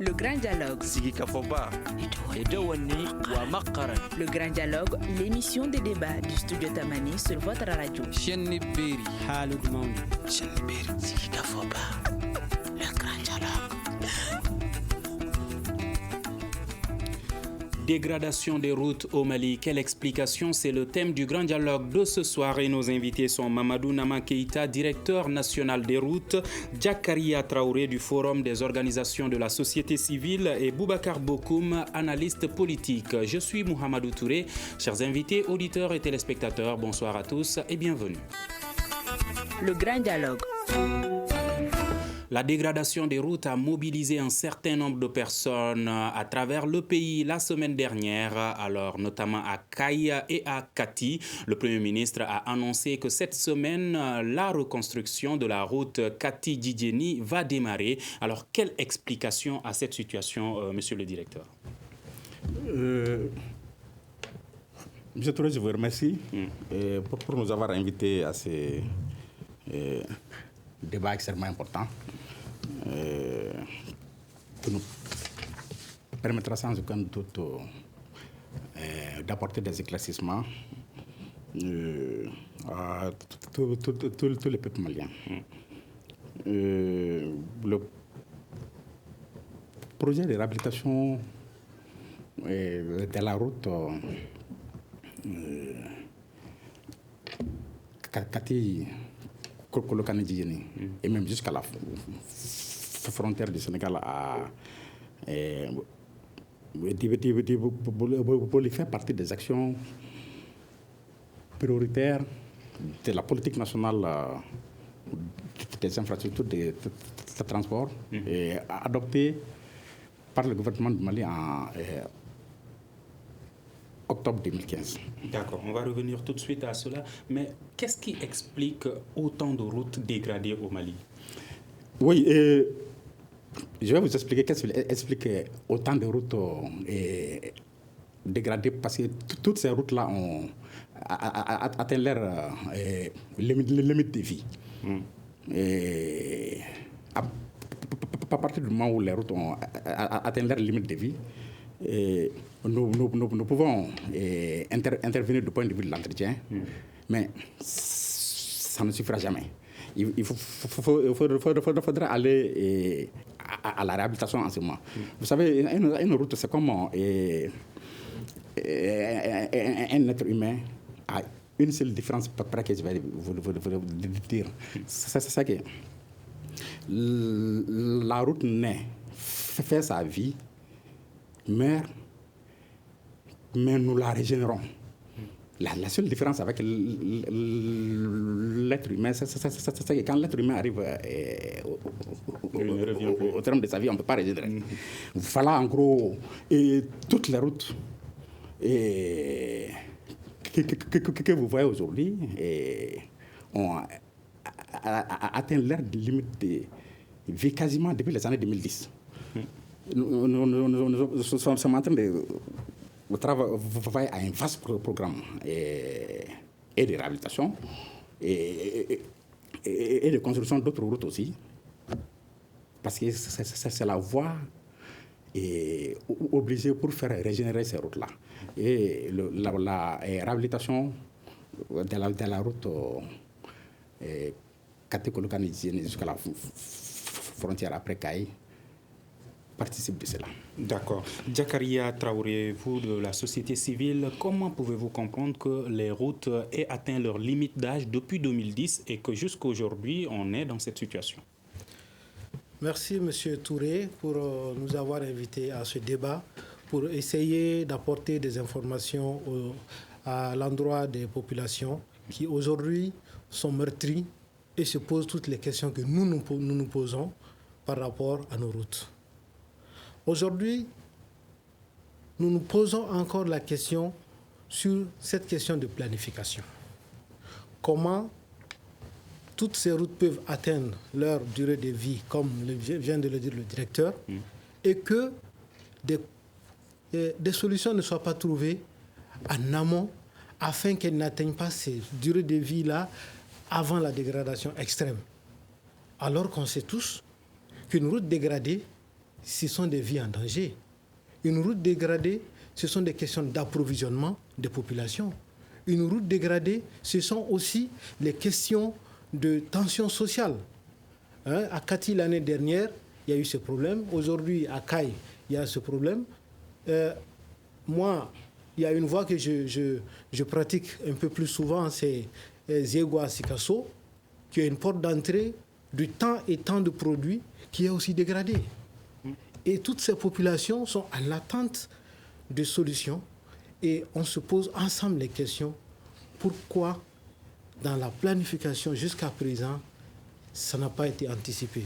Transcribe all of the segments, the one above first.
Le grand dialogue. Sigi Kafoba. Le grand dialogue, l'émission de débat du studio Tamani sur votre radio. Sigi Kafoba. Le grand dialogue. Dégradation des routes au Mali, quelle explication? C'est le thème du grand dialogue de ce soir et nos invités sont Mamadou Nama Keïta, directeur national des routes, Jakaria Traoré du Forum des organisations de la société civile et Boubacar Bokoum, analyste politique. Je suis Mouhamadou Touré. Chers invités, auditeurs et téléspectateurs, bonsoir à tous et bienvenue. Le grand dialogue. La dégradation des routes a mobilisé un certain nombre de personnes à travers le pays la semaine dernière, alors notamment à Kaï et à Kati. Le Premier ministre a annoncé que cette semaine, la reconstruction de la route Kati-Djidjeni va démarrer. Alors, quelle explication à cette situation, monsieur le directeur? Monsieur Touré, je vous remercie pour nous avoir invités à ce débat extrêmement important. Qui nous permettra sans aucun doute d'apporter des éclaircissements à tous les peuples maliens. Le projet de réhabilitation de la route Kati Kolokani-Djidjeni et même jusqu'à la frontière du Sénégal pour les faire partie des actions prioritaires de la politique nationale des infrastructures de transport adoptée par le gouvernement du Mali en octobre 2015. D'accord, on va revenir tout de suite à cela. Mais qu'est-ce qui explique autant de routes dégradées au Mali? Oui, je vais vous expliquer qu'est-ce qui explique autant de routes dégradées, parce que toutes ces routes-là ont atteint leur limite de vie. Et à partir du moment où les routes ont atteint leur limite de vie, nous pouvons intervenir du point de vue de l'entretien, mais ça ne suffira jamais. Il faudra aller à la réhabilitation en ce moment. Vous savez, une route, c'est comme un être humain a une seule différence, près que je vais vous dire. C'est ça que la route naît, fait sa vie, meurt, mais nous la régénérons. La seule différence avec l'être humain, c'est que quand l'être humain arrive au terme de sa vie, on ne peut pas régénérer. Voilà en gros toutes les routes que vous voyez aujourd'hui ont atteint leur limite de vie quasiment depuis les années 2010. Nous sommes en train de travailler à un vaste programme et de réhabilitation et de construction d'autres routes aussi, parce que c'est la voie obligée pour faire régénérer ces routes-là. Et la réhabilitation de la route Kati Kolokani-Djidjeni jusqu'à la frontière après Kaï participe de cela. D'accord. Jakaria Traoré, vous de la société civile, comment pouvez-vous comprendre que les routes aient atteint leur limite d'âge depuis 2010 et que jusqu'à aujourd'hui, on est dans cette situation? Merci M. Touré pour nous avoir invités à ce débat, pour essayer d'apporter des informations à l'endroit des populations qui aujourd'hui sont meurtries et se posent toutes les questions que nous posons par rapport à nos routes. Aujourd'hui, nous nous posons encore la question sur cette question de planification. Comment toutes ces routes peuvent atteindre leur durée de vie, comme vient de le dire le directeur, et que des solutions ne soient pas trouvées en amont afin qu'elles n'atteignent pas ces durées de vie-là avant la dégradation extrême. Alors qu'on sait tous qu'une route dégradée ce sont des vies en danger. Une route dégradée, ce sont des questions d'approvisionnement des populations. Une route dégradée, ce sont aussi les questions de tension sociale. À Kati, l'année dernière, il y a eu ce problème. Aujourd'hui, à Kaï, il y a ce problème. Moi, il y a une voie que je pratique un peu plus souvent, c'est Ziegwa Sikasso, qui est une porte d'entrée du temps et temps de produits qui est aussi dégradé. Et toutes ces populations sont à l'attente de solutions et on se pose ensemble les questions. Pourquoi, dans la planification jusqu'à présent, ça n'a pas été anticipé?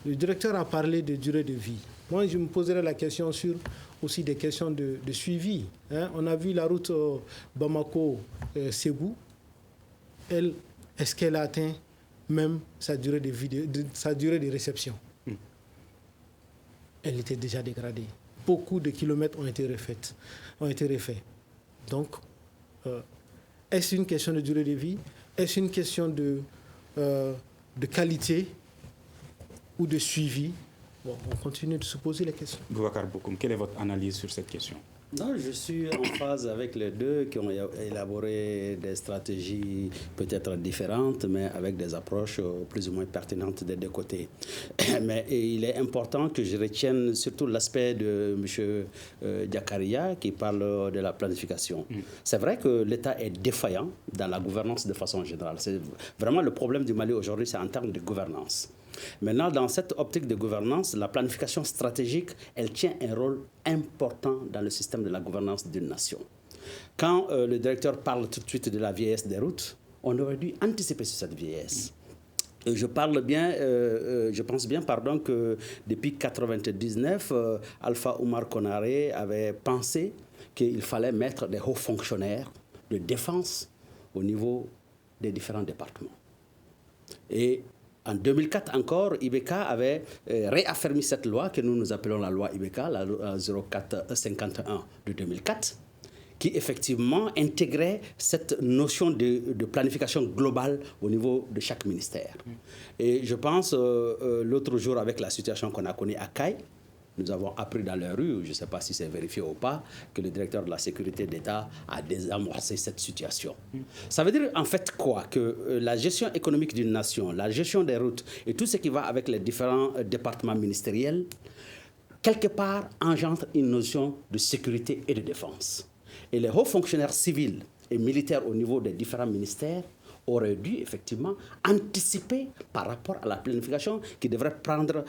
Le directeur a parlé de durée de vie. Moi, je me poserai la question sur aussi des questions de suivi. On a vu la route Bamako-Ségou. Est-ce qu'elle a atteint même sa durée de vie, sa durée de réception? Elle était déjà dégradée. Beaucoup de kilomètres ont été refaits. Donc, est-ce une question de durée de vie? Est-ce une question de qualité ou de suivi? Bon, on continue de se poser les questions. Boubacar Bokoum, quelle est votre analyse sur cette question? Non, je suis en phase avec les deux qui ont élaboré des stratégies peut-être différentes, mais avec des approches plus ou moins pertinentes des deux côtés. Mais il est important que je retienne surtout l'aspect de M. Diakaria qui parle de la planification. C'est vrai que l'État est défaillant dans la gouvernance de façon générale. C'est vraiment le problème du Mali aujourd'hui, c'est en termes de gouvernance. Maintenant, dans cette optique de gouvernance, la planification stratégique, elle tient un rôle important dans le système de la gouvernance d'une nation. Quand le directeur parle tout de suite de la vieillesse des routes, on aurait dû anticiper sur cette vieillesse. Je pense bien que depuis 1999, Alpha Oumar Konaré avait pensé qu'il fallait mettre des hauts fonctionnaires de défense au niveau des différents départements. Et en 2004 encore, Ibeka avait réaffirmé cette loi que nous appelons la loi Ibeka, la loi 0451 de 2004, qui effectivement intégrait cette notion de planification globale au niveau de chaque ministère. Et je pense, l'autre jour, avec la situation qu'on a connue à Kaï, nous avons appris dans les rues, je ne sais pas si c'est vérifié ou pas, que le directeur de la sécurité d'État a désamorcé cette situation. Ça veut dire en fait quoi? Que la gestion économique d'une nation, la gestion des routes et tout ce qui va avec les différents départements ministériels, quelque part engendre une notion de sécurité et de défense. Et les hauts fonctionnaires civils et militaires au niveau des différents ministères aurait dû effectivement anticiper par rapport à la planification qui devrait prendre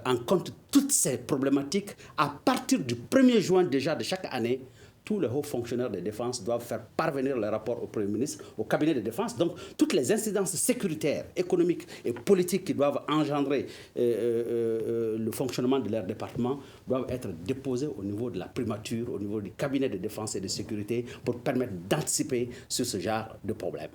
en compte toutes ces problématiques. À partir du 1er juin déjà de chaque année, tous les hauts fonctionnaires de défense doivent faire parvenir les rapports au Premier ministre, au cabinet de défense. Donc, toutes les incidences sécuritaires, économiques et politiques qui doivent engendrer le fonctionnement de leur département doivent être déposées au niveau de la primature, au niveau du cabinet de défense et de sécurité pour permettre d'anticiper sur ce genre de problèmes.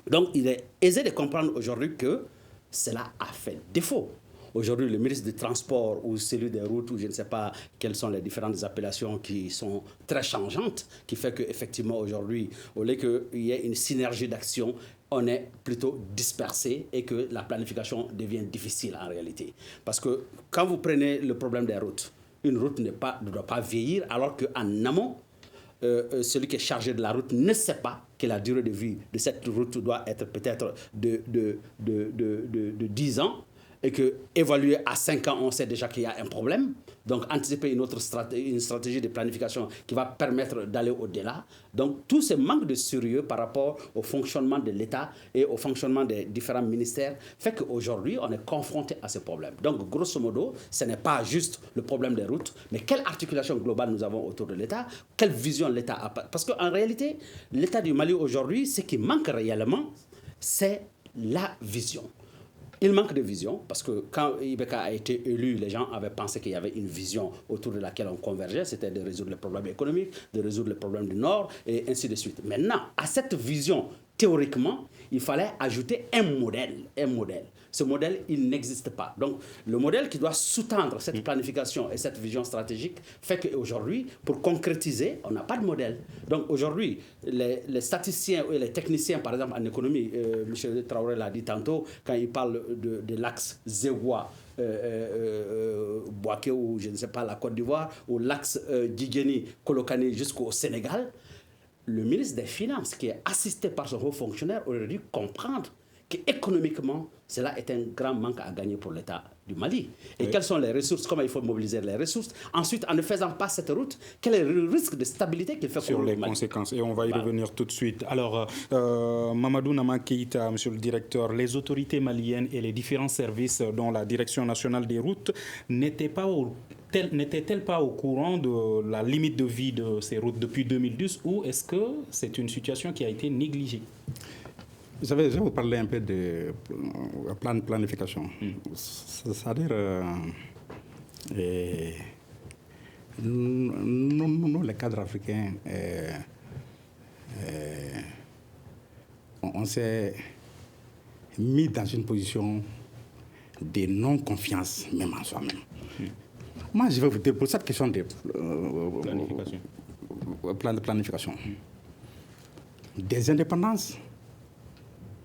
Donc, il est aisé de comprendre aujourd'hui que cela a fait défaut. Aujourd'hui, le ministre des Transports ou celui des routes, ou je ne sais pas quelles sont les différentes appellations qui sont très changeantes, qui fait qu'effectivement, aujourd'hui, au lieu qu'il y ait une synergie d'action, on est plutôt dispersé et que la planification devient difficile en réalité. Parce que quand vous prenez le problème des routes, une route ne doit pas vieillir, alors qu'en amont, celui qui est chargé de la route ne sait pas que la durée de vie de cette route doit être peut-être de 10 ans et qu'évalué à 5 ans, on sait déjà qu'il y a un problème. Donc, anticiper une stratégie de planification qui va permettre d'aller au-delà. Donc, tout ce manque de sérieux par rapport au fonctionnement de l'État et au fonctionnement des différents ministères fait qu'aujourd'hui, on est confronté à ce problème. Donc, grosso modo, ce n'est pas juste le problème des routes, mais quelle articulation globale nous avons autour de l'État, quelle vision l'État a. Parce qu'en réalité, l'État du Mali aujourd'hui, ce qui manque réellement, c'est la vision. Il manque de vision parce que quand Ibeka a été élu, les gens avaient pensé qu'il y avait une vision autour de laquelle on convergeait, c'était de résoudre les problèmes économiques, de résoudre les problèmes du Nord et ainsi de suite. Maintenant, à cette vision théoriquement, il fallait ajouter un modèle. Ce modèle, il n'existe pas. Donc, le modèle qui doit sous-tendre cette planification et cette vision stratégique fait qu'aujourd'hui, pour concrétiser, on n'a pas de modèle. Donc, aujourd'hui, les statisticiens et les techniciens, par exemple, en économie, M. Traoré l'a dit tantôt, quand il parle de l'axe Zégoua, Bouaké ou je ne sais pas, la Côte d'Ivoire, ou l'axe Djidjeni, Kolokani jusqu'au Sénégal, le ministre des Finances, qui est assisté par son haut fonctionnaire, aurait dû comprendre qu'économiquement, cela est un grand manque à gagner pour l'État du Mali. Et quelles sont les ressources, comment il faut mobiliser les ressources. Ensuite, en ne faisant pas cette route, quel est le risque de stabilité qu'il fait sur les conséquences. Et on va y revenir tout de suite. Alors, Mamadou Nama Keïta, monsieur le directeur, les autorités maliennes et les différents services dont la Direction nationale des routes n'étaient-elles pas au courant de la limite de vie de ces routes depuis 2012 ou est-ce que c'est une situation qui a été négligée? Je vais vous parler un peu de plan de planification. C'est-à-dire, nous, les cadres africains, on s'est mis dans une position de non-confiance, même en soi-même. Moi, je vais vous dire, pour cette question de plan de planification, des indépendances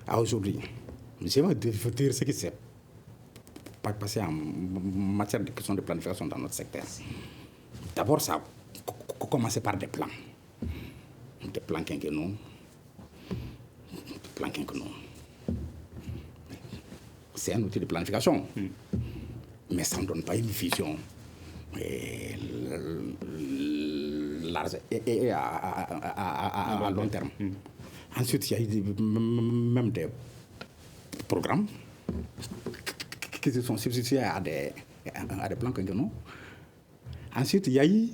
à aujourd'hui, je vais vous dire ce qui s'est passé en matière de questions de planification dans notre secteur. D'abord, ça a commencé par des plans quinquennaux. C'est un outil de planification, mais ça ne donne pas une vision large et à long terme. Ensuite, il y a eu même des programmes qui se sont substitués à des plans quinquennaux. Ensuite, il y a eu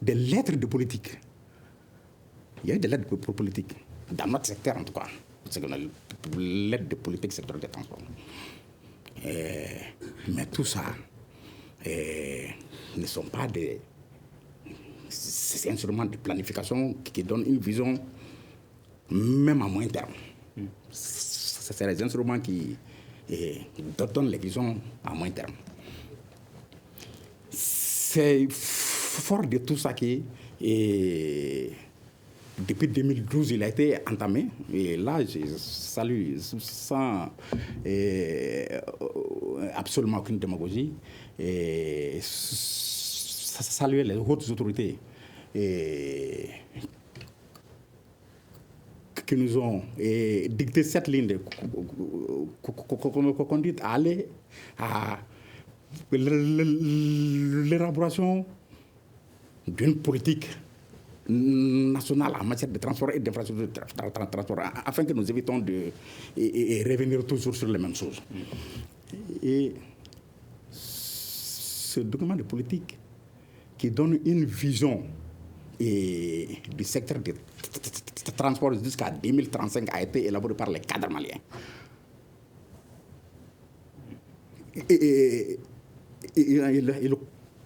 des lettres de politique. Dans notre secteur, en tout cas. C'est qu'on a l'aide de politique secteur des transports. Mais tout ça ne sont pas des instruments de planification qui donnent une vision même à moyen terme. C'est les instruments qui donnent les visions à moyen terme. C'est fort de tout ça qui depuis 2012, il a été entamé. Et là, je salue sans absolument aucune démagogie. Et saluer les hautes autorités qui nous ont dicté cette ligne de conduite à aller à l'élaboration d'une politique nationale en matière de transport et d'infrastructure de transport, afin que nous évitons de revenir toujours sur les mêmes choses. Et ce document de politique qui donne une vision du secteur du transport jusqu'à 2035 a été élaboré par les cadres maliens. Il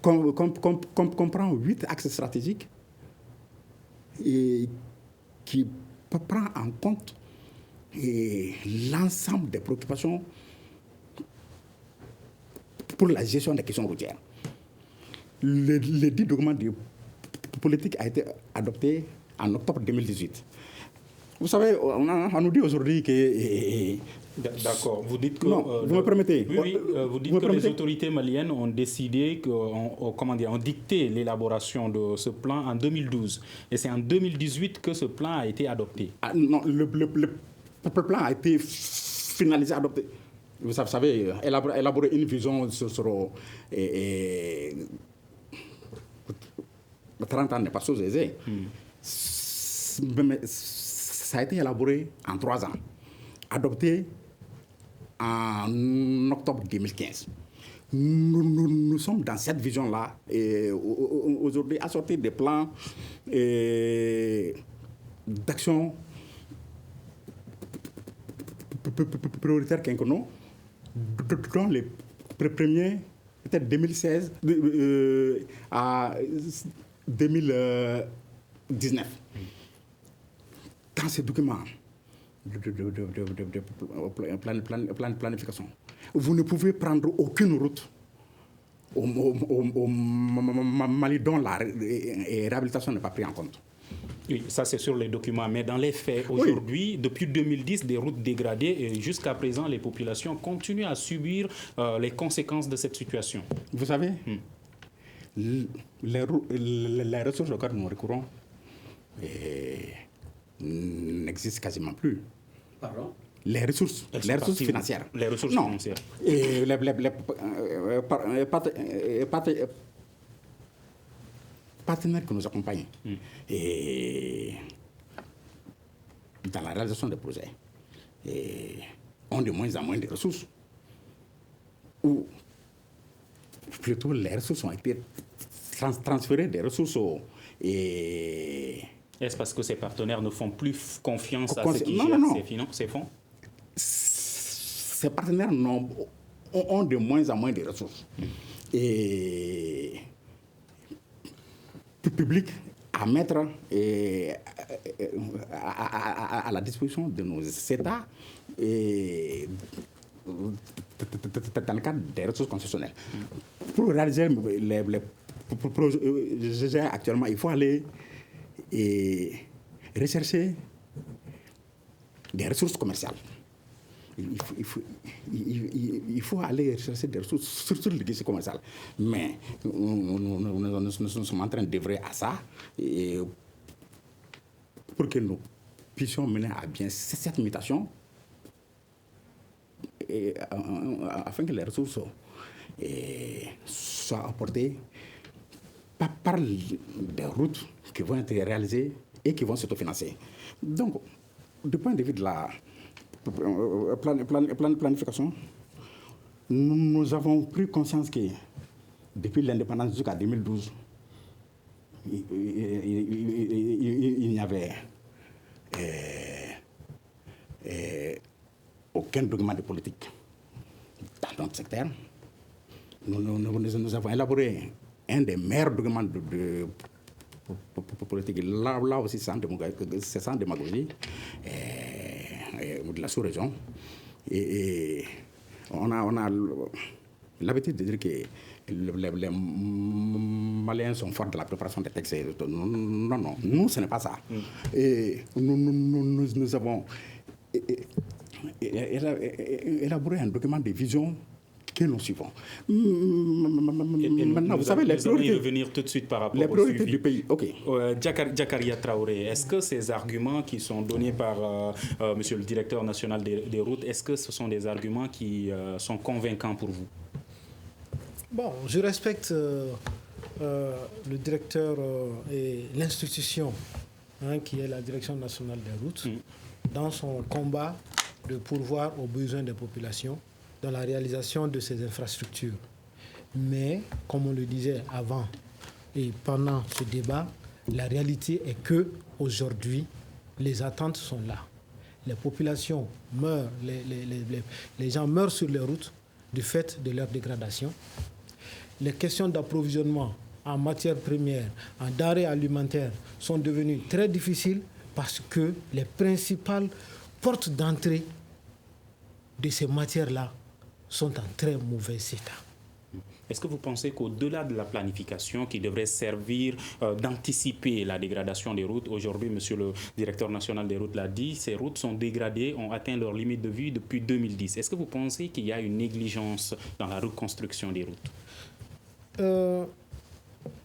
comprend 8 axes stratégiques et qui prend en compte l'ensemble des préoccupations pour la gestion des questions routières. Le dit document de politique a été adopté en octobre 2018. Vous savez, on nous dit aujourd'hui que... D'accord. Vous dites que... Non, vous me permettez? Oui, vous dites que les autorités maliennes ont décidé, ont dicté l'élaboration de ce plan en 2012. Et c'est en 2018 que ce plan a été adopté. Ah, non, le plan a été finalisé, adopté. Vous savez, élaborer une vision sur 30 ans n'est pas chose aisée. Mais ça a été élaboré en 3 ans, adopté en octobre 2015. Nous sommes dans cette vision-là aujourd'hui, assortis des plans d'action prioritaires quinquennaux, dont les premiers, peut-être 2016 à 2019. Dans ce document, planification. Vous ne pouvez prendre aucune route au Mali dont la réhabilitation n'est pas prise en compte. Oui, ça c'est sur les documents, mais dans les faits, aujourd'hui, depuis 2010, des routes dégradées et jusqu'à présent, les populations continuent à subir les conséquences de cette situation. Vous savez, les ressources auxquelles nous recourons n'existent quasiment plus. Pardon? Les ressources financières. Les ressources financières. Et les partenaires qui nous accompagnent et dans la réalisation des projets ont de moins en moins de ressources. Ou plutôt les ressources ont été transférées des ressources Est-ce parce que ces partenaires ne font plus confiance à ceux qui gèrent ces fonds? Ces partenaires ont de moins en moins de ressources. Et public à mettre à la disposition de nos États dans le cadre des ressources concessionnelles. Pour réaliser les projets actuellement, il faut aller rechercher des ressources commerciales. Il faut aller chercher des ressources sur le guichet commercial. Mais nous sommes en train d'œuvrer à ça pour que nous puissions mener à bien cette mutation afin que les ressources soient apportées par des routes qui vont être réalisées et qui vont s'autofinancer. Donc, du point de vue de la planification, nous avons pris conscience que depuis l'indépendance jusqu'à 2012, il n'y avait aucun document de politique dans notre secteur. Nous avons élaboré un des meilleurs documents de politique. Là aussi, c'est sans démagogie. De la sous-région. Et on a l'habitude de dire que les Maliens sont forts de la préparation des textes. Non, nous, ce n'est pas ça. Et nous avons élaboré un document de vision que nous suivons. Maintenant, vous savez, les priorités... revenir tout de suite par rapport les priorités du pays. OK. Jakaria Traoré, est-ce que ces arguments qui sont donnés par monsieur le directeur national des routes, est-ce que ce sont des arguments qui sont convaincants pour vous? Bon, je respecte le directeur et l'institution qui est la Direction nationale des routes dans son combat de pourvoir aux besoins des populations dans la réalisation de ces infrastructures. Mais, comme on le disait avant et pendant ce débat, la réalité est que aujourd'hui, les attentes sont là. Les populations meurent, les gens meurent sur les routes du fait de leur dégradation. Les questions d'approvisionnement en matières premières, en denrées alimentaires sont devenues très difficiles parce que les principales portes d'entrée de ces matières-là sont en très mauvais état. Est-ce que vous pensez qu'au-delà de la planification qui devrait servir d'anticiper la dégradation des routes, aujourd'hui, monsieur le directeur national des routes l'a dit, ces routes sont dégradées, ont atteint leur limite de vie depuis 2010. Est-ce que vous pensez qu'il y a une négligence dans la reconstruction des routes?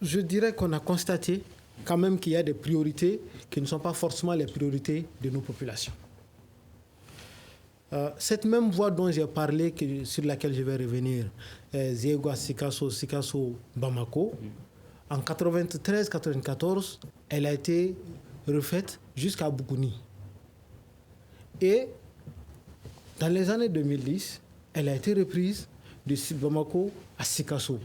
Je dirais qu'on a constaté quand même qu'il y a des priorités qui ne sont pas forcément les priorités de nos populations. Cette même voie dont j'ai parlé, sur laquelle je vais revenir, Zégoua, Sikasso, Bamako, en 93-94, elle a été refaite jusqu'à Boukouni. Et dans les années 2010, elle a été reprise de Bamako à Sikasso.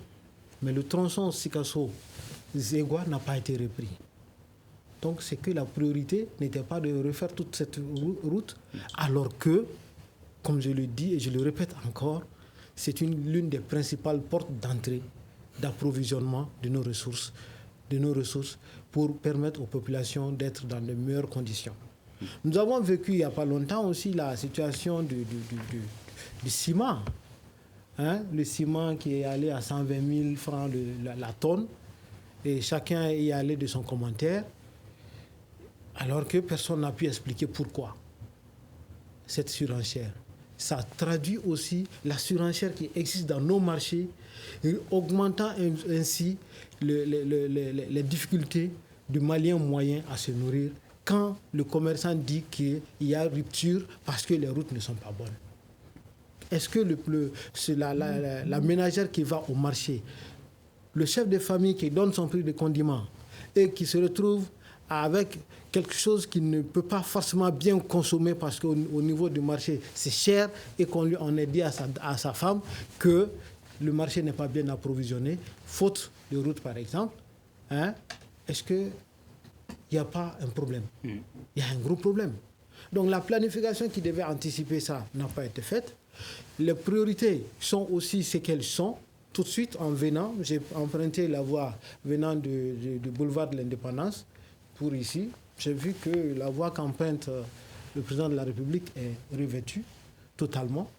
Mais le tronçon Sikasso-Zégoua n'a pas été repris. Donc c'est que la priorité n'était pas de refaire toute cette route, alors que, comme je le dis et je le répète encore, c'est l'une des principales portes d'entrée, d'approvisionnement de nos ressources pour permettre aux populations d'être dans de meilleures conditions. Nous avons vécu il n'y a pas longtemps aussi la situation du ciment. Hein? Le ciment qui est allé à 120 000 francs la tonne, et chacun y est allé de son commentaire, alors que personne n'a pu expliquer pourquoi cette surenchère. Ça traduit aussi la surenchère qui existe dans nos marchés, augmentant ainsi les difficultés du Malien moyen à se nourrir quand le commerçant dit qu'il y a rupture parce que les routes ne sont pas bonnes. Est-ce que la ménagère qui va au marché, le chef de famille qui donne son prix de condiment et qui se retrouve avec quelque chose qu'il ne peut pas forcément bien consommer parce qu'au niveau du marché, c'est cher et on est dit à sa femme que le marché n'est pas bien approvisionné, faute de route par exemple, hein, est-ce qu'il n'y a pas un problème? Il y a un gros problème. Donc la planification qui devait anticiper ça n'a pas été faite. Les priorités sont aussi ce qu'elles sont. Tout de suite, en venant, j'ai emprunté la voie venant du boulevard de l'Indépendance pour ici. J'ai vu que la voie qu'emprunte le président de la République est revêtue totalement,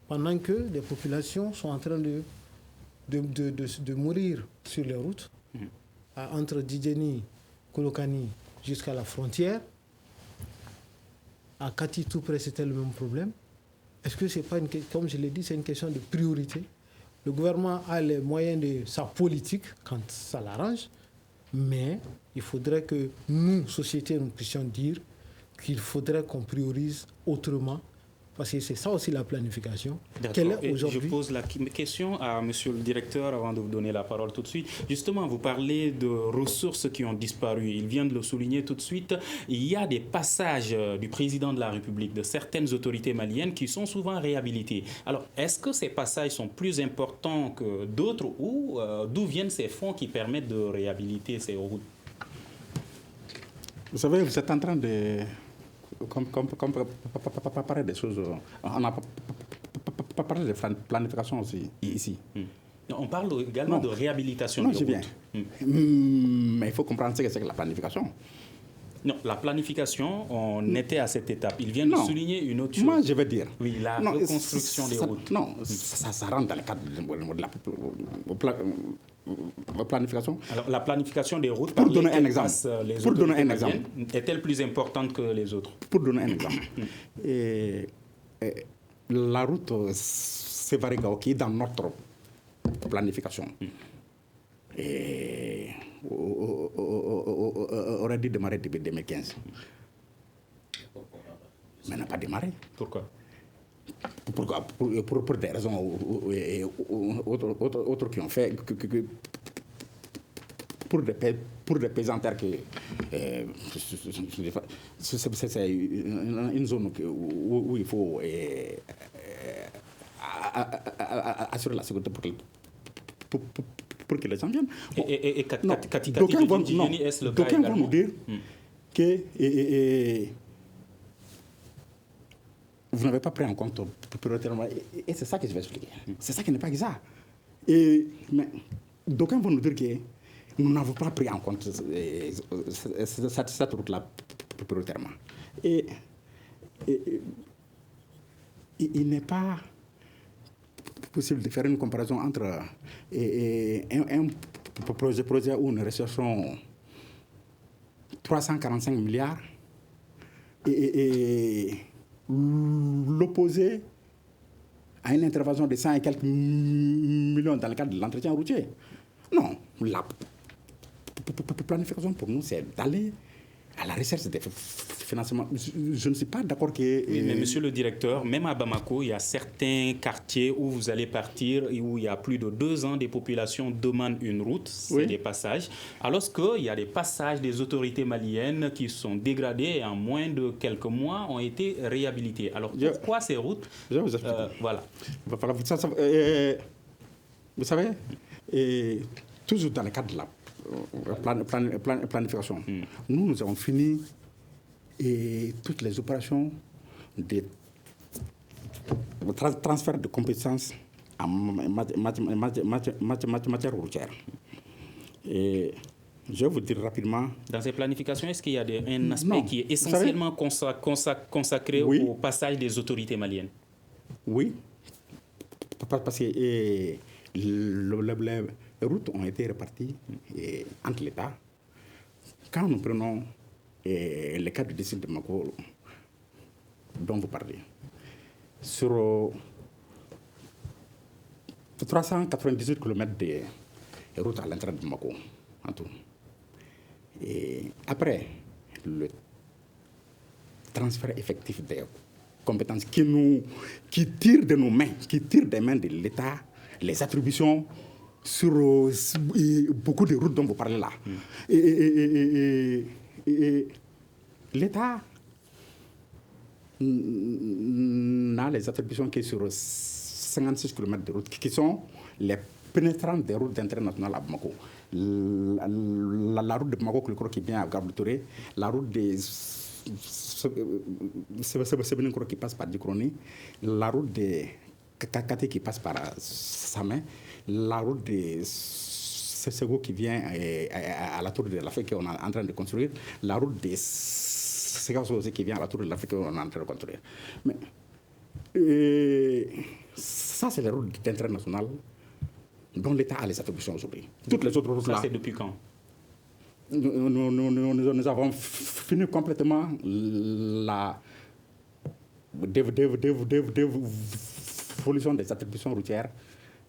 pendant que des populations sont en train de mourir sur les routes, entre Didjeni, Kolokani jusqu'à la frontière. À Kati, tout près, c'était le même problème. Est-ce que c'est pas comme je l'ai dit, c'est une question de priorité? Le gouvernement a les moyens de sa politique quand ça l'arrange, mais il faudrait que nous, société, nous puissions dire qu'il faudrait qu'on priorise autrement, parce que c'est ça aussi la planification. Quelle est aujourd'hui... Je pose la question à monsieur le directeur avant de vous donner la parole tout de suite. Justement, vous parlez de ressources qui ont disparu. Il vient de le souligner tout de suite. Il y a des passages du président de la République, de certaines autorités maliennes qui sont souvent réhabilités. Alors, est-ce que ces passages sont plus importants que d'autres ou d'où viennent ces fonds qui permettent de réhabiliter ces routes? Vous savez, vous êtes en train de... Comme parler des choses, on n'a pas parlé de planification aussi, ici. On parle également de réhabilitation de routes. Mais il faut comprendre ce que c'est que la planification. Non, la planification, on était à cette étape. Il vient de souligner une autre chose. Moi, je veux dire... Oui, la reconstruction des routes. Non, ça rentre dans le cadre de la planification. Alors, la planification des routes, pour donner un exemple, est-elle plus importante que les autres? Pour donner un exemple, la route Sévaré-Gao qui est dans notre planification aurait dû démarrer depuis 2015. Mais n'a pas démarré. Pourquoi? Pour des raisons autres qui ont fait pour des pesanteurs que c'est une zone où il faut assurer la sécurité pour que les gens viennent. Et d'aucuns vont nous dire que vous n'avez pas pris en compte prioritairement. Et c'est ça que je vais expliquer. C'est ça qui n'est pas exact. Mais d'aucuns vont nous dire que nous n'avons pas pris en compte cette route-là prioritairement. Et il n'est pas possible de faire une comparaison entre un projet où nous recherchons 345 milliards et l'opposé à une intervention de 100 et quelques millions dans le cadre de l'entretien routier. Non, la planification pour nous, c'est d'aller à la recherche des financements. Je ne suis pas d'accord que... Oui, mais monsieur le directeur, même à Bamako, il y a certains quartiers où vous allez partir et où il y a plus de 2 ans, des populations demandent une route, c'est des passages, alors qu'il y a des passages des autorités maliennes qui sont dégradés et en moins de quelques mois ont été réhabilités. Alors pourquoi ces routes... Voilà. Vous savez, toujours dans le cadre de la planification. Nous avons fini toutes les opérations de transfert de compétences en matière routière. Et Je vais vous dire rapidement. Dans ces planifications, est-ce qu'il y a un aspect Non. qui est essentiellement consacré Oui. au passage des autorités maliennes? Oui, parce que les routes ont été réparties entre l'État. Quand nous prenons le cas du district de Mako dont vous parlez, sur 398 km de route à l'entrée de Mako, en tout. Et après le transfert effectif des compétences qui tirent de nos mains, qui tirent des mains de l'État, les attributions sur beaucoup de routes dont vous parlez là. Et l'État n'a les attributions que sur 56 km de route, qui sont les pénétrantes des routes d'intérêt national à Bamako. La route de Bamako qui vient à Gabou Touré, la route des Sebeninkoro qui passe par Dikroni, la route de Kakate qui passe par Samé, la route de Sego qui vient à la tour de l'Afrique qu'on est en train de construire, la route de Segaso aussi qui vient à la tour de l'Afrique qu'on est en train de construire. Mais ça, c'est les routes d'intérêt national dont l'État a les attributions aujourd'hui. Toutes les autres routes là. Ça, c'est depuis quand? Nous avons fini complètement la dévolution des attributions routières,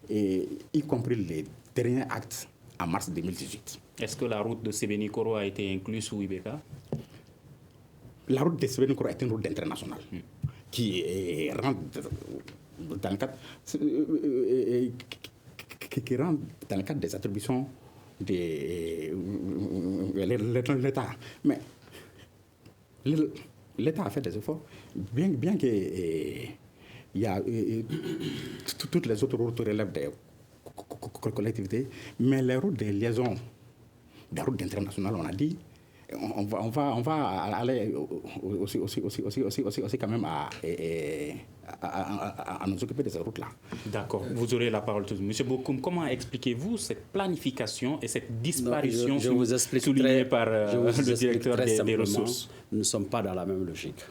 y compris les derniers actes en mars 2018. Est-ce que la route de Sebeninkoro a été incluse sous IBECA? La route de Sebeninkoro est une route d'intérêt national qui rentre dans le cadre des attributions de l'État. Mais l'État a fait des efforts, bien que y a, toutes les autres routes relèvent des collectivités, mais les routes de liaison, des routes d'intérêt national, on a dit, on va aller aussi quand même à nous occuper de ces routes-là. D'accord, vous aurez la parole tout de suite. Monsieur Bokoum, comment expliquez-vous cette planification et cette disparition soulignée par le directeur des ressources? Nous ne sommes pas dans la même logique.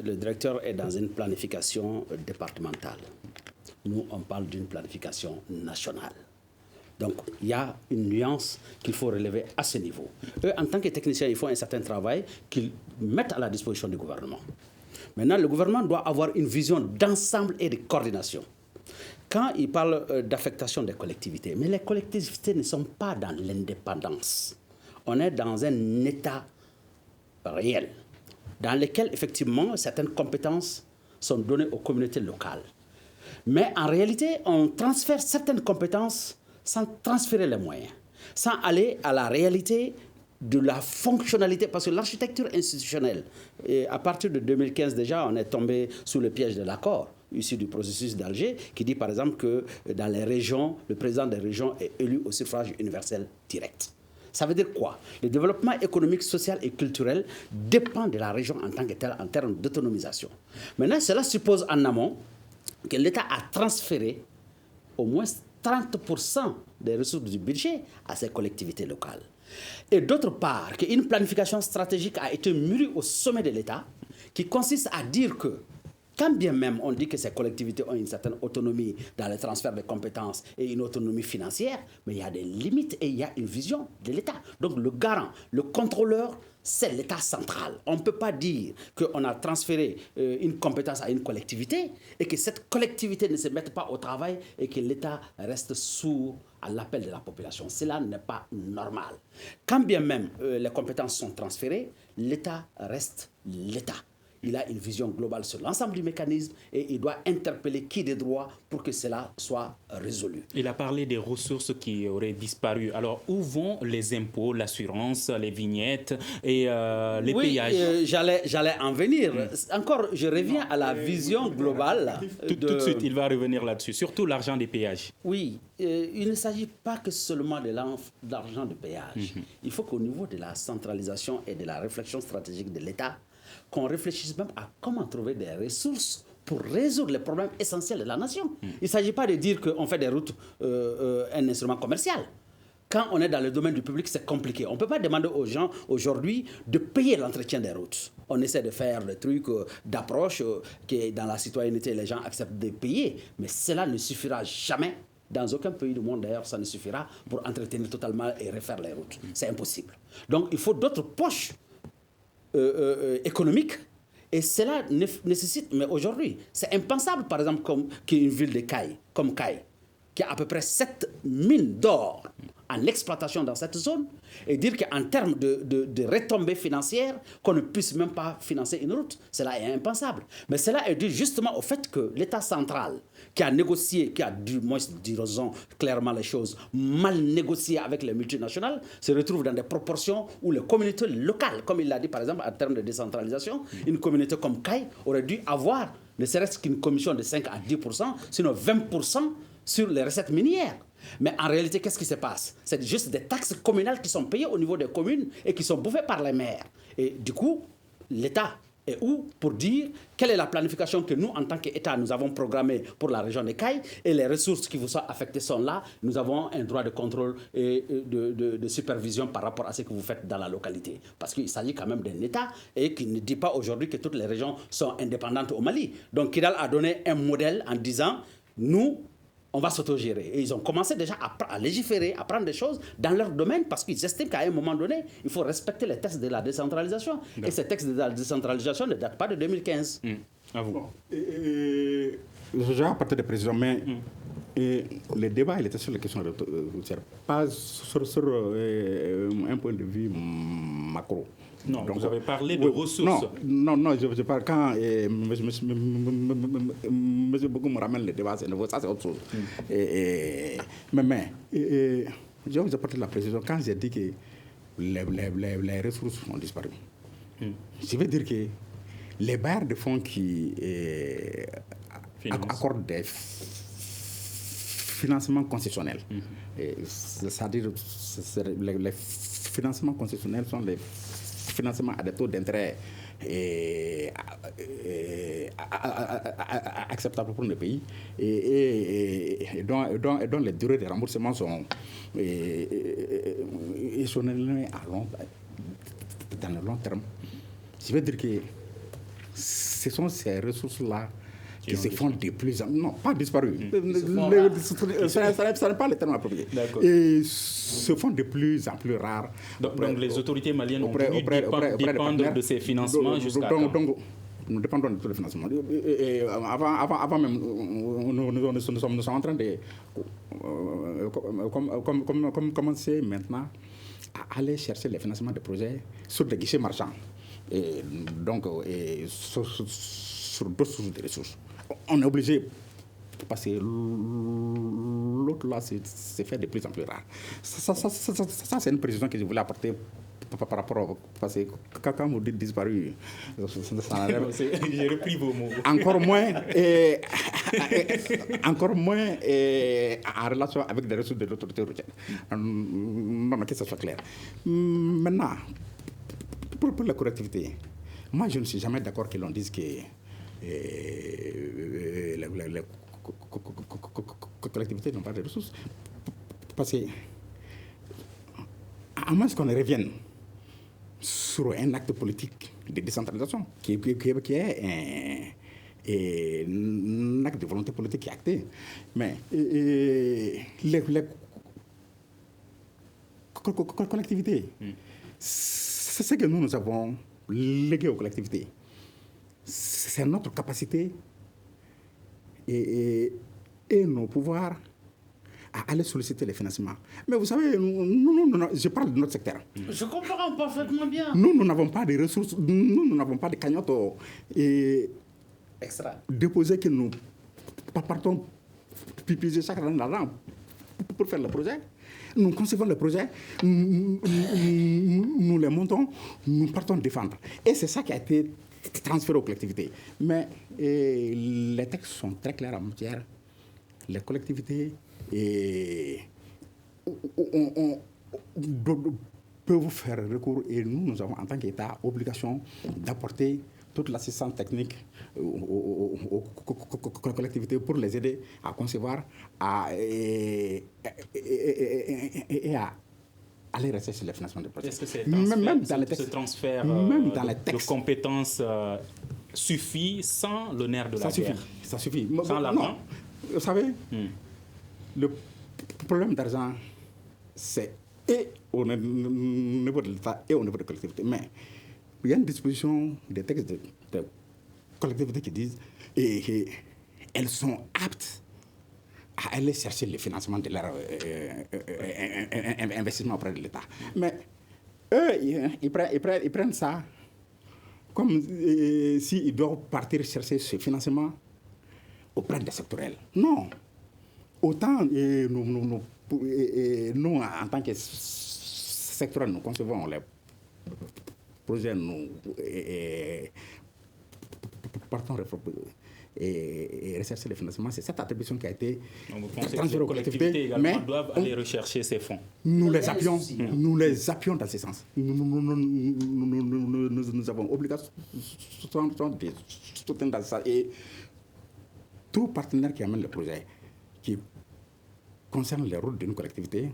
Le directeur est dans une planification départementale. Nous, on parle d'une planification nationale. Donc, il y a une nuance qu'il faut relever à ce niveau. Eux, en tant que techniciens, ils font un certain travail qu'ils mettent à la disposition du gouvernement. Maintenant, le gouvernement doit avoir une vision d'ensemble et de coordination. Quand il parle d'affectation des collectivités, mais les collectivités ne sont pas dans l'indépendance. On est dans un état réel, dans lequel, effectivement, certaines compétences sont données aux communautés locales. Mais en réalité, on transfère certaines compétences sans transférer les moyens, sans aller à la réalité de la fonctionnalité, parce que l'architecture institutionnelle, et à partir de 2015 déjà, on est tombé sous le piège de l'accord issu du processus d'Alger, qui dit par exemple que dans les régions, le président des régions est élu au suffrage universel direct. Ça veut dire quoi? Le développement économique, social et culturel dépend de la région en tant que telle, en termes d'autonomisation. Maintenant, cela suppose en amont que l'État a transféré au moins 30% des ressources du budget à ces collectivités locales. Et d'autre part, qu'une planification stratégique a été mûrie au sommet de l'État qui consiste à dire que, quand bien même on dit que ces collectivités ont une certaine autonomie dans le transfert de compétences et une autonomie financière, mais il y a des limites et il y a une vision de l'État. Donc le garant, le contrôleur, c'est l'État central. On ne peut pas dire qu'on a transféré une compétence à une collectivité et que cette collectivité ne se mette pas au travail et que l'État reste sourd à l'appel de la population. Cela n'est pas normal. Quand bien même les compétences sont transférées, l'État reste l'État. Il a une vision globale sur l'ensemble du mécanisme et il doit interpeller qui des droits pour que cela soit résolu. Il a parlé des ressources qui auraient disparu. Alors, où vont les impôts, l'assurance, les vignettes et les péages? Oui, j'allais en venir. Encore, je reviens à la vision globale. Tout de suite, il va revenir là-dessus. Surtout l'argent des péages. Oui, il ne s'agit pas que seulement de l'argent de péage. Il faut qu'au niveau de la centralisation et de la réflexion stratégique de l'État, qu'on réfléchisse même à comment trouver des ressources pour résoudre les problèmes essentiels de la nation. Il ne s'agit pas de dire qu'on fait des routes un instrument commercial. Quand on est dans le domaine du public, c'est compliqué. On ne peut pas demander aux gens aujourd'hui de payer l'entretien des routes. On essaie de faire le truc d'approche qui dans la citoyenneté, les gens acceptent de payer. Mais cela ne suffira jamais. Dans aucun pays du monde, d'ailleurs, ça ne suffira pour entretenir totalement et refaire les routes. C'est impossible. Donc, il faut d'autres poches économiques. Et cela nécessite, mais aujourd'hui, c'est impensable, par exemple, qu'une ville de Caille, comme Caille, qui a à peu près 7 mines d'or en exploitation dans cette zone, et dire qu'en termes de retombées financières, qu'on ne puisse même pas financer une route, cela est impensable. Mais cela est dû justement au fait que l'État central, qui a négocié, qui a du moins, disons clairement les choses, mal négocié avec les multinationales, se retrouve dans des proportions où les communautés locales, comme il l'a dit par exemple en termes de décentralisation, une communauté comme Caille aurait dû avoir ne serait-ce qu'une commission de 5 à 10%, sinon 20% sur les recettes minières. Mais en réalité, qu'est-ce qui se passe? C'est juste des taxes communales qui sont payées au niveau des communes et qui sont bouffées par les maires. Et du coup, l'État est où pour dire quelle est la planification que nous, en tant qu'État, nous avons programmée pour la région des Cailles et les ressources qui vous sont affectées sont là. Nous avons un droit de contrôle et de supervision par rapport à ce que vous faites dans la localité. Parce qu'il s'agit quand même d'un État et qui ne dit pas aujourd'hui que toutes les régions sont indépendantes au Mali. Donc Kidal a donné un modèle en disant, nous, on va s'autogérer. Et ils ont commencé déjà à légiférer, à prendre des choses dans leur domaine parce qu'ils estiment qu'à un moment donné, il faut respecter les textes de la décentralisation. Et ces textes de la décentralisation ne datent pas de 2015. À vous. Bon, je vais apporter des précisions, mais le débat, il était sur les questions routières, pas sur un point de vue macro. Non, donc, vous avez parlé de ressources. Non, je parle quand M. Bokoum me ramène le débat, ça c'est autre chose. Mais je vais vous apporter la précision. Quand j'ai dit que les ressources ont disparu, je veux dire que les bailleurs de fonds qui accordent des financements concessionnels, c'est-à-dire les financements concessionnels sont les financement à des taux d'intérêt acceptables pour le pays et dont les durées de remboursement sont échelonnées dans le long terme. Je veux dire que ce sont ces ressources-là qui se font de plus en plus... Non, pas disparu. Ça n'est pas le terme approprié. Et se font de plus en plus rares. Donc les autorités maliennes ont pu dépendre de ces financements jusqu'à quand? Nous dépendons de tous les financements. Avant même, nous sommes en train de commencer maintenant à aller chercher les financements de projets sur des guichets marchands. Et donc, sur d'autres sources de ressources. On est obligé, parce que l'autre là, c'est fait de plus en plus rare. Ça c'est une précision que je voulais apporter par rapport au passé. Quand vous dites disparu, j'ai repris vos mots. Encore moins en relation avec des ressources de l'autorité routière. Non, que ça soit clair. Maintenant, pour la collectivité, moi je ne suis jamais d'accord que l'on dise que les collectivités n'ont pas de ressources. Parce que, à moins qu'on revienne sur un acte politique de décentralisation, qui est un acte de volonté politique qui est acté, mais les collectivités, c'est ce que nous avons légué aux collectivités. C'est notre capacité et nos pouvoirs à aller solliciter les financements. Mais vous savez, je parle de notre secteur. Je comprends parfaitement bien. Nous n'avons pas de ressources, nous n'avons pas de cagnottes extra déposées que nous partons pipiser chaque année là-dedans pour faire le projet. Nous concevons le projet, nous les montons, nous partons défendre. Et c'est ça qui a été transféré aux collectivités. Mais les textes sont très clairs en matière. Les collectivités peuvent faire recours et nous avons en tant qu'État obligation d'apporter toute l'assistance technique aux collectivités pour les aider à concevoir et à aller rester sur le financement des projets. Est-ce que ce transfert de compétences suffit sans le nerf de la guerre? Ça suffit. Sans l'argent? Non. Vous savez, le problème d'argent, c'est et au niveau de l'État et au niveau des collectivités. Mais il y a une disposition des textes de collectivités qui disent qu'elles sont aptes à aller chercher le financement de leur investissement auprès de l'État. Mais eux, ils prennent ça comme s'ils doivent partir chercher ce financement auprès des sectoriels. Non. Autant nous, en tant que sectoriels, nous concevons les projets, nous partons et rechercher le financement. C'est cette attribution qui a été transférée aux collectivités. Mais doivent aller rechercher ces fonds. Nous les appuyons dans ce sens. Nous avons obligation de soutenir dans ça. Et tout partenaire qui amène le projet, qui concerne les routes d'une collectivité,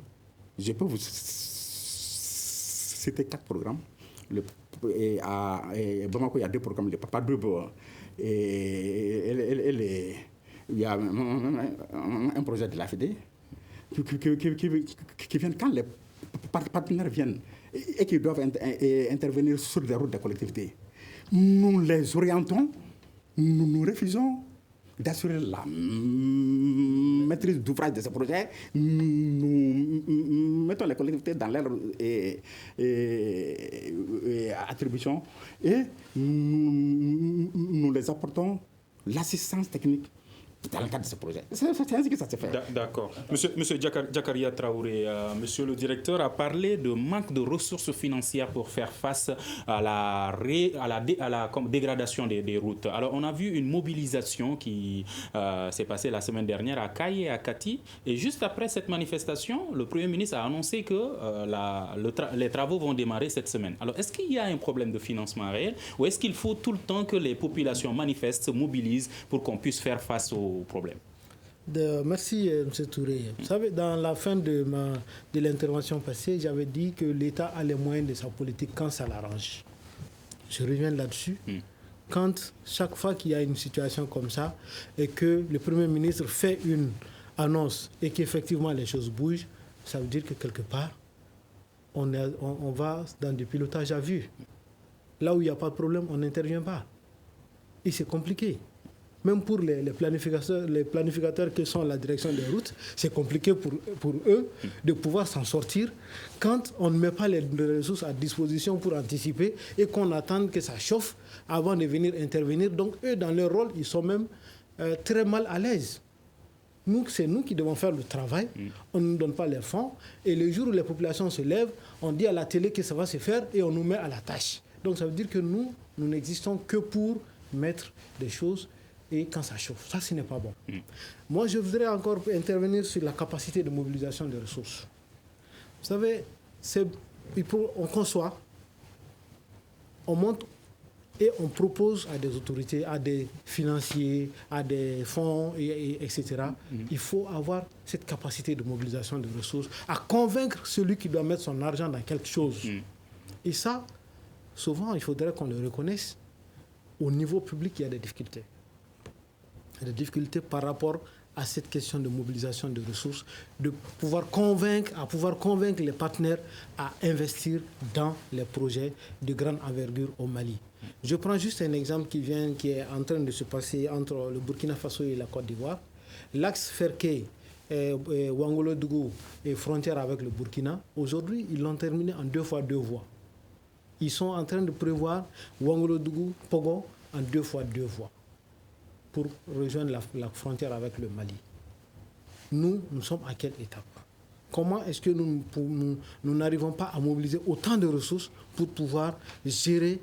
je peux vous citer 4 programmes. À Bamako, il y a 2 programmes. Le Papa Doubo, il y a un projet de l'AFD qui vient quand les partenaires viennent et qui doivent intervenir sur les routes des collectivités. Nous les orientons, nous refusons d'assurer la maîtrise d'ouvrage de ce projet. Nous mettons les collectivités dans leur attribution et nous les apportons l'assistance technique dans le cadre de ce projet. C'est ainsi que ça se fait. D'accord. Monsieur Jakaria Traoré, monsieur le directeur a parlé de manque de ressources financières pour faire face à la dégradation des routes. Alors, on a vu une mobilisation qui s'est passée la semaine dernière à Kaye et à Kati. Et juste après cette manifestation, le Premier ministre a annoncé que les travaux vont démarrer cette semaine. Alors, est-ce qu'il y a un problème de financement réel ou est-ce qu'il faut tout le temps que les populations manifestent, se mobilisent pour qu'on puisse faire face aux problème? Merci, M. Touré. Vous savez, dans la fin de l'intervention passée, j'avais dit que l'État a les moyens de sa politique quand ça l'arrange. Je reviens là-dessus. Quand chaque fois qu'il y a une situation comme ça et que le Premier ministre fait une annonce et qu'effectivement les choses bougent, ça veut dire que quelque part, on va dans du pilotage à vue. Là où il n'y a pas de problème, on n'intervient pas. Et c'est compliqué. Même pour les planificateurs qui sont à la direction des routes, c'est compliqué pour eux de pouvoir s'en sortir quand on ne met pas les ressources à disposition pour anticiper et qu'on attend que ça chauffe avant de venir intervenir. Donc eux, dans leur rôle, ils sont même très mal à l'aise. C'est nous qui devons faire le travail. On ne nous donne pas les fonds. Et le jour où les populations se lèvent, on dit à la télé que ça va se faire et on nous met à la tâche. Donc ça veut dire que nous n'existons que pour mettre des choses et quand ça chauffe. Ça, ce n'est pas bon. Moi, je voudrais encore intervenir sur la capacité de mobilisation des ressources. Vous savez, on conçoit, on monte et on propose à des autorités, à des financiers, à des fonds, etc. Il faut avoir cette capacité de mobilisation des ressources, à convaincre celui qui doit mettre son argent dans quelque chose. Et ça, souvent, il faudrait qu'on le reconnaisse. Au niveau public, il y a des difficultés. Des difficultés par rapport à cette question de mobilisation de ressources, de pouvoir convaincre les partenaires à investir dans les projets de grande envergure au Mali. Je prends juste un exemple qui est en train de se passer entre le Burkina Faso et la Côte d'Ivoire. L'axe Ferkey, Ouangolo-Dougou et frontière avec le Burkina, aujourd'hui, ils l'ont terminé en 2 fois 2 voies. Ils sont en train de prévoir Ouangolo-Dougou, Pogo en 2 fois 2 voies pour rejoindre la frontière avec le Mali. Nous sommes à quelle étape? Comment est-ce que nous n'arrivons pas à mobiliser autant de ressources pour pouvoir gérer,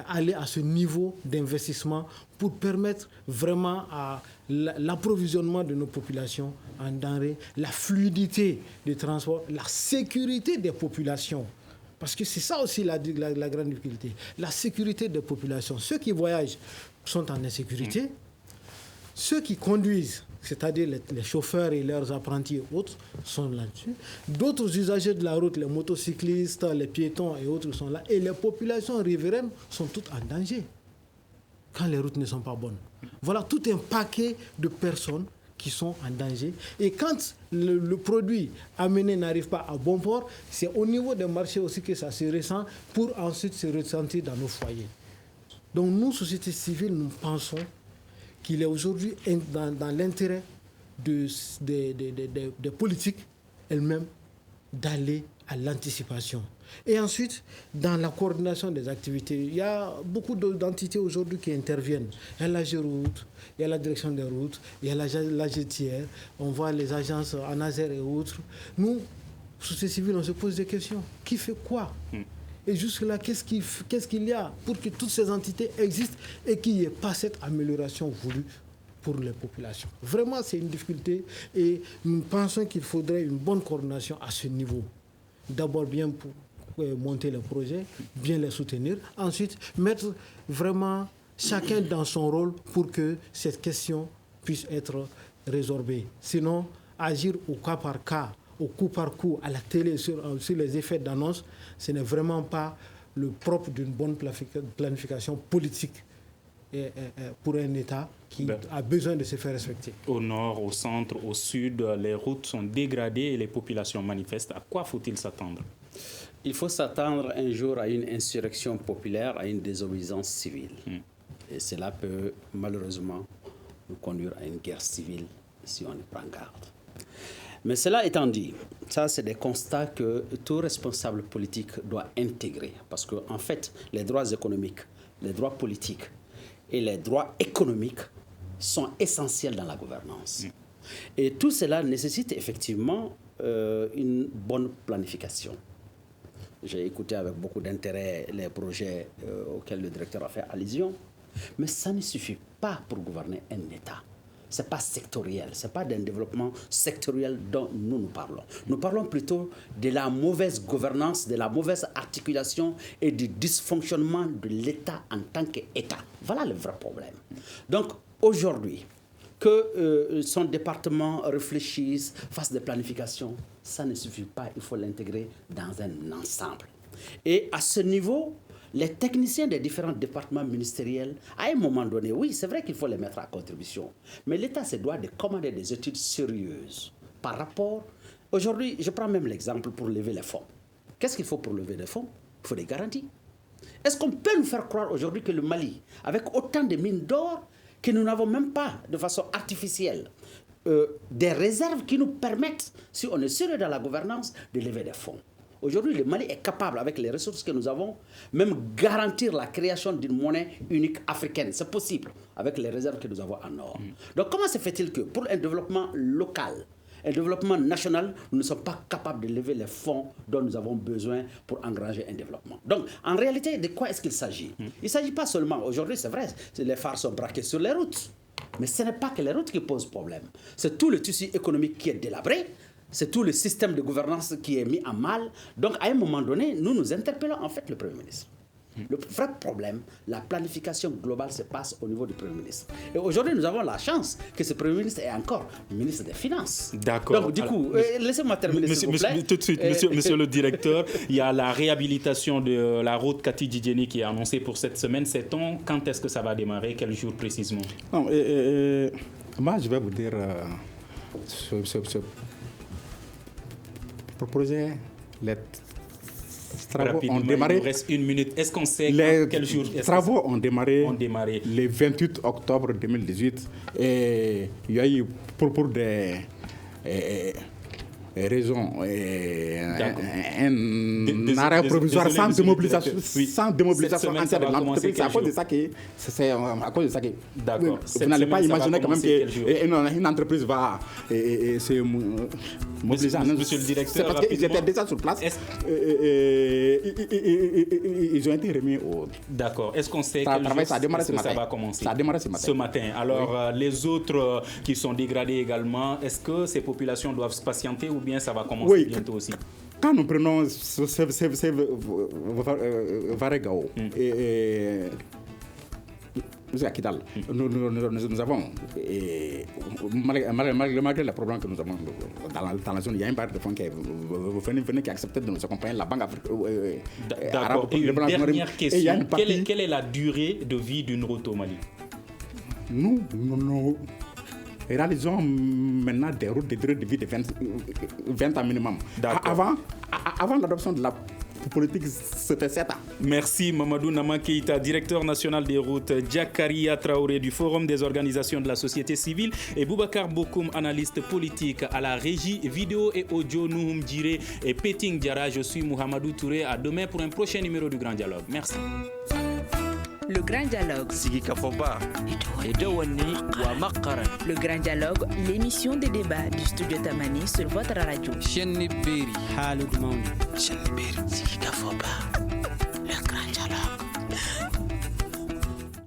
aller à ce niveau d'investissement pour permettre vraiment à l'approvisionnement de nos populations en denrées, la fluidité du transport, la sécurité des populations? Parce que c'est ça aussi la grande difficulté. La sécurité des populations. Ceux qui voyagent sont en insécurité. Ceux qui conduisent, c'est-à-dire les chauffeurs et leurs apprentis et autres, sont là-dessus. D'autres usagers de la route, les motocyclistes, les piétons et autres sont là. Et les populations riveraines sont toutes en danger quand les routes ne sont pas bonnes. Voilà tout un paquet de personnes qui sont en danger. Et quand le produit amené n'arrive pas à bon port, c'est au niveau des marchés aussi que ça se ressent pour ensuite se ressentir dans nos foyers. Donc nous, société civile, nous pensons qu'il est aujourd'hui dans l'intérêt des politiques elles-mêmes d'aller à l'anticipation. Et ensuite, dans la coordination des activités, il y a beaucoup d'entités aujourd'hui qui interviennent. Il y a la Géroute, il y a la direction des routes, il y a la GTR, on voit les agences ANASER et autres. Nous, société civile, on se pose des questions. Qui fait quoi ? Et jusque-là, qu'est-ce qu'il y a pour que toutes ces entités existent et qu'il n'y ait pas cette amélioration voulue pour les populations? Vraiment, c'est une difficulté et nous pensons qu'il faudrait une bonne coordination à ce niveau. D'abord, bien pour monter les projets, bien les soutenir. Ensuite, mettre vraiment chacun dans son rôle pour que cette question puisse être résorbée. Sinon, agir au cas par cas, au coup par coup, à la télé, sur les effets d'annonce, ce n'est vraiment pas le propre d'une bonne planification politique pour un État qui a besoin de se faire respecter. Au nord, au centre, au sud, les routes sont dégradées et les populations manifestent. À quoi faut-il s'attendre ? Il faut s'attendre un jour à une insurrection populaire, à une désobéissance civile. Et cela peut malheureusement nous conduire à une guerre civile si on y prend garde. Mais cela étant dit, ça c'est des constats que tout responsable politique doit intégrer. Parce qu'en fait, les droits économiques, les droits politiques et les droits économiques sont essentiels dans la gouvernance. Et tout cela nécessite effectivement une bonne planification. J'ai écouté avec beaucoup d'intérêt les projets auxquels le directeur a fait allusion. Mais ça ne suffit pas pour gouverner un État. Ce n'est pas sectoriel, ce n'est pas d'un développement sectoriel dont nous parlons. Nous parlons plutôt de la mauvaise gouvernance, de la mauvaise articulation et du dysfonctionnement de l'État en tant qu'État. Voilà le vrai problème. Donc aujourd'hui, que son département réfléchisse, fasse des planifications, ça ne suffit pas, il faut l'intégrer dans un ensemble. Et à ce niveau, les techniciens des différents départements ministériels, à un moment donné, oui, c'est vrai qu'il faut les mettre à contribution, mais l'État se doit de commander des études sérieuses par rapport... Aujourd'hui, je prends même l'exemple pour lever les fonds. Qu'est-ce qu'il faut pour lever les fonds ? Il faut des garanties. Est-ce qu'on peut nous faire croire aujourd'hui que le Mali, avec autant de mines d'or, que nous n'avons même pas, de façon artificielle, des réserves qui nous permettent, si on est sérieux dans la gouvernance, de lever des fonds. Aujourd'hui, le Mali est capable, avec les ressources que nous avons, même garantir la création d'une monnaie unique africaine. C'est possible, avec les réserves que nous avons en or. Donc, comment se fait-il que, pour un développement local, un développement national, nous ne sommes pas capables de lever les fonds dont nous avons besoin pour engranger un développement? Donc, en réalité, de quoi est-ce qu'il s'agit? Il ne s'agit pas seulement, aujourd'hui, c'est vrai, les phares sont braqués sur les routes. Mais ce n'est pas que les routes qui posent problème. C'est tout le tissu économique qui est délabré. C'est tout le système de gouvernance qui est mis en mal. Donc, à un moment donné, nous interpellons en fait le Premier ministre. Le vrai problème, la planification globale se passe au niveau du Premier ministre. Et aujourd'hui, nous avons la chance que ce Premier ministre est encore ministre des Finances. D'accord. Donc, du coup, laissez-moi terminer, s'il vous plaît. Tout de suite, monsieur le directeur, il y a la réhabilitation de la route Kati-Djidjeni qui est annoncée pour cette semaine. Sait-on quand est-ce que ça va démarrer? Quel jour précisément? Non, moi, je vais vous dire, ce projet, les travaux ont démarré. Il reste une minute. Est-ce qu'on sait quel jour? Les travaux ont démarré le 28 octobre 2018. Et il y a eu pour des raisons, un arrêt provisoire sans démobilisation entière de l'entreprise. C'est à cause de ça que D'accord. Vous n'allez pas imaginer quand même qu'une entreprise va se mobiliser. Monsieur le directeur, c'est parce qu'ils étaient déjà sur place. Ils ont été remis au... D'accord. Est-ce qu'on sait quel jour ça va commencer? Ça a démarré ce matin. Alors, les autres qui sont dégradés également, est-ce que ces populations doivent se patienter ou ou bien ça va commencer bientôt aussi? Quand nous prenons Varegao nous à Kidal, nous avons, malgré les problèmes que nous avons dans la zone, il y a une barre de fonds qui a accepté de nous accompagner, la Banque africaine. D'accord. Et une dernière question, quelle est la durée de vie d'une route au Mali? Nous réalisons maintenant des routes de durée de vie de 20 ans minimum. Avant l'adoption de la politique, c'était 7 ans. Merci Mamadou Nama Keïta, directeur national des routes, Jakaria Traoré du Forum des organisations de la société civile et Boubacar Bokoum, analyste politique à la régie vidéo et audio, Nouhoum Djiré et Peting Diarra. Je suis Mohamedou Touré. À demain pour un prochain numéro du Grand Dialogue. Merci. Le Grand Dialogue. Sigi Kafoba. Le Grand Dialogue, l'émission des débats du studio Tamani sur votre radio. Sigi Kafoba. Le Grand Dialogue.